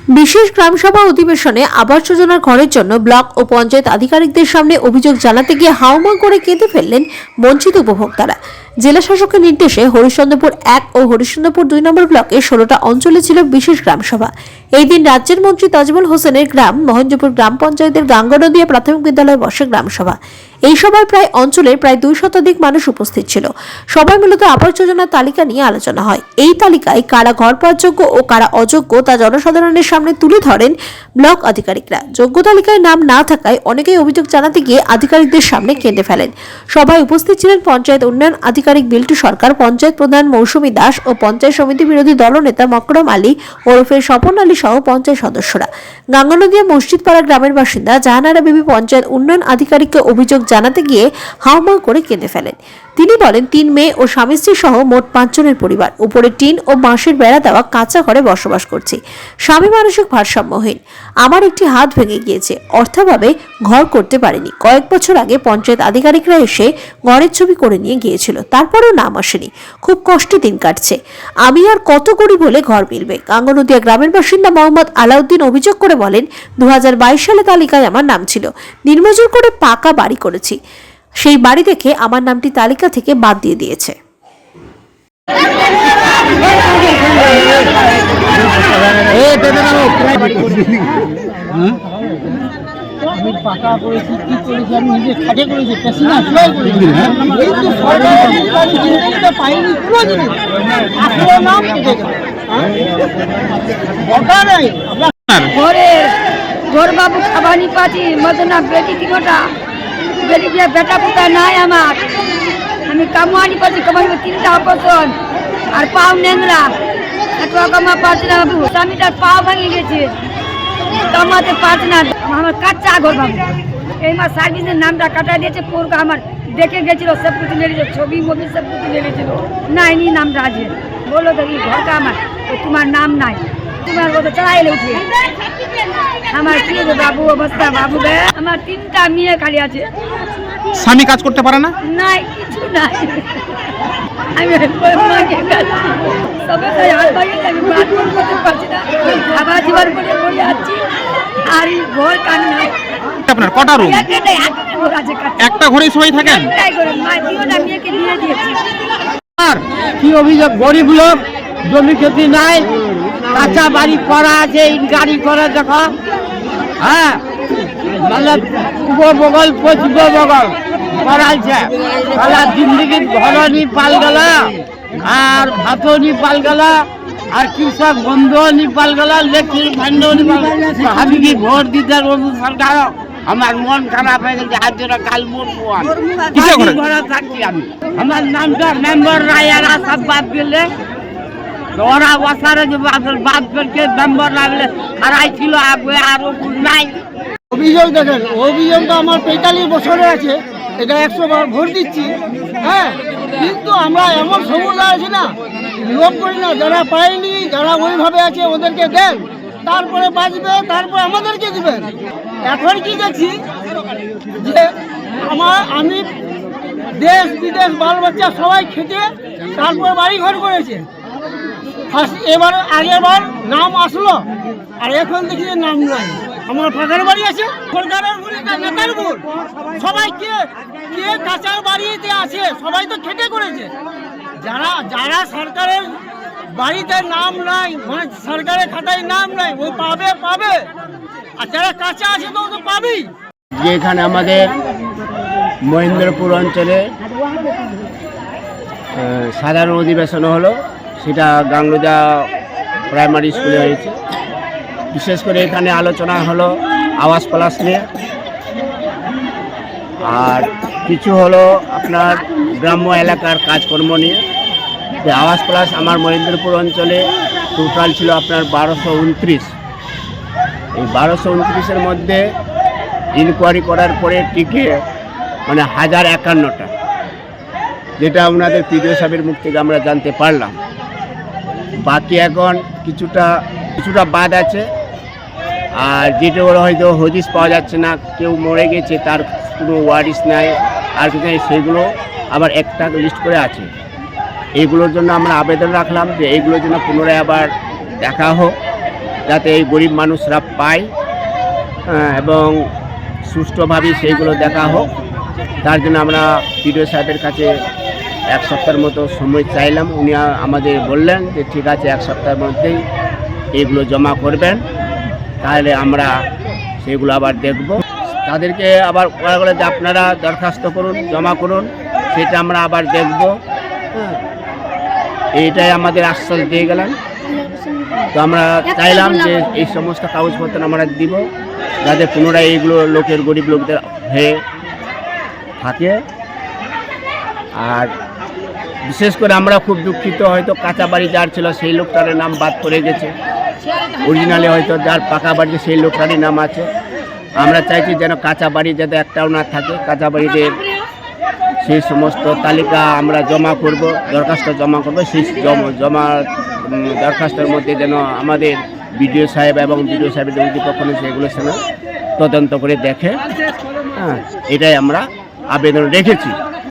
বিশেষ গ্রামসভা অধিবেশনে আবাস যোজনার ঘরের জন্য ব্লক ও পঞ্চায়েত আধিকারিকদের সামনে অভিযোগ জানাতে গিয়ে হাউমাউ করে কেঁদে ফেললেন বঞ্চিত উপভোক্তারা। জেলা শাসকের নির্দেশে হরিশ্চন্দ্রপুর 1 ও হরিশ্চন্দ্রপুর 2 নম্বর ব্লকে 16টা অঞ্চলে ছিল বিশেষ গ্রামসভা। এই দিন রাজ্যের মন্ত্রী তাজমল হোসেনের গ্রাম মহেন্দ্রপুর গ্রাম পঞ্চায়েতের গাঙ্গনদিয়া প্রাথমিক বিদ্যালয়ে বসে গ্রামসভা। এই সভায় প্রায় অঞ্চলের প্রায় 2 শতাধিক মানুষ উপস্থিত ছিল। সবাই মূলত আবাস যোজনার তালিকা নিয়ে আলোচনা হয়। এই তালিকায় কারা ঘর পাওয়ার যোগ্য ও কারা অযোগ্য তা জনসাধারণের সামনে তুলে ধরেন ব্লক আধিকারিকরা। যোগ্য তালিকায় নাম না থাকায় অনেকেই অভিযোগ জানাতে গিয়ে আধিকারিকদের সামনে কেঁদে ফেলেন। সভায় উপস্থিত ছিলেন পঞ্চায়েত উন্নয়ন আধিকারিক বিল্টু সরকার, পঞ্চায়েত প্রধান মৌসুমী দাস ও পঞ্চায়েত সমিতি বিরোধী দলনেতা মকরম আলী ওরফে স্বপন আলী সহ পঞ্চায়েত সদস্যরা। গাঙ্গনদিয়া মসজিদপাড়া গ্রামের বাসিন্দা জাহানারা বিবি পঞ্চায়েত উন্নয়ন আধিকারিককে অভিযোগ জানাতে গিয়ে হাউমাউ করে কেঁদে ফেলেন। তিনি বলেন, 3 মেয়ে ও স্বামী স্ত্রী সহ মোট 5 জনের পরিবার, উপরে টিন ও বাঁশের বেড়া দেওয়া কাঁচা ঘরে বসবাস করছি। স্বামী মানসিক ভারসাম্যহীন। আমার একটি হাত ভেঙে গিয়েছে, অর্থাভাবে ঘর করতে পারিনি। কয়েক বছর আগে পঞ্চায়েত আধিকারিকরা এসে ঘরের ছবি করে নিয়ে গিয়েছিল, তারপরেও নাম আসেনি। খুব কষ্টে দিন কাটছে। আমি আর কত গরিব হলে ঘর মিলবে? গাঙ্গনদিয়া গ্রামের বাসিন্দা মোহাম্মদ আলাউদ্দিন অভিযোগ করে বলেন, 2022 সালে তালিকায় আমার নাম ছিল। দিনমজুর করে পাকা বাড়ি করেছি, সেই বাড়ি দেখে আমার নামটি তালিকা থেকে বাদ দিয়ে দিয়েছে। আমি পাকা করেছি, কি করেছি, আমি নিজে খাটে করেছি, পেশিনা সেলাই করেছি, কিন্তু সরকারি পাইনি কোনো জিনিস। আসলে নাম কেটে গেল, দরকার নেই। ঘরে ঘর বাবু খাবানি পাচ্ছি মদনা বেটি তিনটা বেটি দিয়ে বেটা পুতা নাই আমার। আমি কামানি পাচ্ছি, কামানি 3টা অপারেশন আর পাও নেংরা, একটু কামা পাচ্ছি না। বাবু স্বামীটার পাও ভেঙে গেছে, কামাতে পারছি না। আমার কাচ্চা ঘর বাবু এই মাস সার্ভিসের নামটা কাটা দিয়েছে। পুরো আমার দেখে গেছিল, সব কিছু মেরেছে, ছবি মবি সব কিছু মেরেছিল। নাই নি নামটা আছে, বললো দেখি ঘরটা আমার, তোমার নাম নাই, তোমার কথা চালাইলে উঠে। আমার কি বাবু অবস্থা বাবু রে, আমার 3টা মেয়ে খালি আছে। স্বামী কাজ করতে পারে না? নাই, কিছু নাই। আমি সবে হাত ভাঙে, আমি বাদ করতে পারছি না। খাবার জীবন করে বলে আছি, আর এই ঘর কান নাই। আপনার কটা রুম? একটা ঘরেই সবাই থাকেন? মেয়েকে নিয়ে দিয়েছি। আর কি অভিযোগ? গরিব লোক, জমি ক্ষতি নাই, কাঁচা বাড়ি করা আছে, গাড়ি করা দেখো। হ্যাঁ, মানে পূর্ব বগল পশ্চিম বগল করাইছে। তাহলে জিন্দগি ঘরনি পাল গেল, আর ভাতনি পাল গেল, আর কৃষক বন্ধুনি পাল গেল, লেখির ভান্ডনি পাল গেল। আমি কি ভোট দিতে সরকার? আমার মন খারাপ হয়ে গেছে, আজ কাল মরবো। ঘরে থাকি আমি, আমার নামটা মেম্বার রায়ারা সব বাদ গেলে ওরা বসারে যে বাদ করকে মেম্বার লাগলে হারাই ছিল, আরো নাই। অভিযোগ দেখেন, অভিযোগটা আমার 45 বছরে আছে, এটা 100 বার ভোট দিচ্ছি। হ্যাঁ, কিন্তু আমরা এমন সমুদায় আছি না, লোক করি না। যারা পায়নি, যারা ওইভাবে আছে ওদেরকে দেন, তারপরে বাঁচবে, তারপরে আমাদেরকে দিবেন। এখন কি দেখছি যে আমি দেশ বিদেশ বাল বাচ্চা সবাই খেটে তারপরে বাড়ি ঘর করেছে। এবার আগের বার নাম আসলো, আর এখন দেখি নাম নাই। আমার ফাঁকার বাড়ি আছে, সরকারের নেতার উপর সবাই কে কে কাঁচার বাড়িতে আছে, সবাই তো খেটে করেছে। যারা সরকারের বাড়িতে নাম নাই, মানে সরকারের খাতায় নাম নাই, ও পাবে। আর যারা কাঁচা আছে তো ও তো পাবেই। যেখানে আমাদের মহেন্দ্রপুর অঞ্চলে সাধারণ অধিবেশন হলো, সেটা গাঙ্গনদিয়া প্রাইমারি স্কুলে হয়েছে। বিশেষ করে এখানে আলোচনা হলো আবাস প্লাস নিয়ে, আর কিছু হলো আপনার গ্রাম্য এলাকার কাজকর্ম নিয়ে। আবাস প্লাস আমার মহেন্দ্রপুর অঞ্চলে টোটাল ছিল আপনার 1229। এই 1229-এর মধ্যে ইনকোয়ারি করার পরে টিকে মানে 1051টা, যেটা ওনাদের পিডিও সাহেবের মুখ থেকে আমরা জানতে পারলাম। বাকি এখন কিছুটা বাদ আছে, আর যেটা ওরা হয়তো হদিস পাওয়া যাচ্ছে না, কেউ মরে গেছে তার কোনো ওয়ারিস নাই আর কিছু নেই, সেগুলো আবার একটা লিস্ট করে আছে। এইগুলোর জন্য আমরা আবেদন রাখলাম যে এইগুলোর জন্য পুনরায় আবার দেখা হোক, যাতে এই গরিব মানুষরা পায় এবং সুষ্ঠুভাবে সেইগুলো দেখা হোক। তার জন্য আমরা বিডিও সাহেবের কাছে 1 সপ্তাহের মতো সময় চাইলাম। উনি আমাদের বললেন যে ঠিক আছে 1 সপ্তাহের মধ্যেই এগুলো জমা করবেন, তাহলে আমরা সেগুলো আবার দেখব। তাদেরকে আবার বলে যে আপনারা দরখাস্ত করুন, জমা করুন, সেটা আমরা আবার দেখব। এইটাই আমাদের আশ্বাস দিয়ে গেলেন। তো আমরা চাইলাম যে এই সমস্ত কাগজপত্র আমরা দিব, যাতে পুনরায় এইগুলো লোকের গরিব লোকদের হয়ে থাকে। আর বিশেষ করে আমরা খুব দুঃখিত, হয়তো কাঁচা বাড়ি যার ছিল সেই লোকটার নাম বাদ পড়ে গেছে, অরিজিনালি হয়তো যার পাকা বাড়ি সেই লোকটারই নাম আছে। আমরা চাইছি যেন কাঁচা বাড়ি যাতে একটাও না থাকে, কাঁচা বাড়িতে সেই সমস্ত তালিকা আমরা জমা করব, দরখাস্ত জমা করব। সেই জমা দরখাস্তের মধ্যে যেন আমাদের বিডিও সাহেব এবং বিডিও সাহেবের যদি কখনো সেগুলো সেনা তদন্ত করে দেখে। এটাই আমরা আবেদন রেখেছি।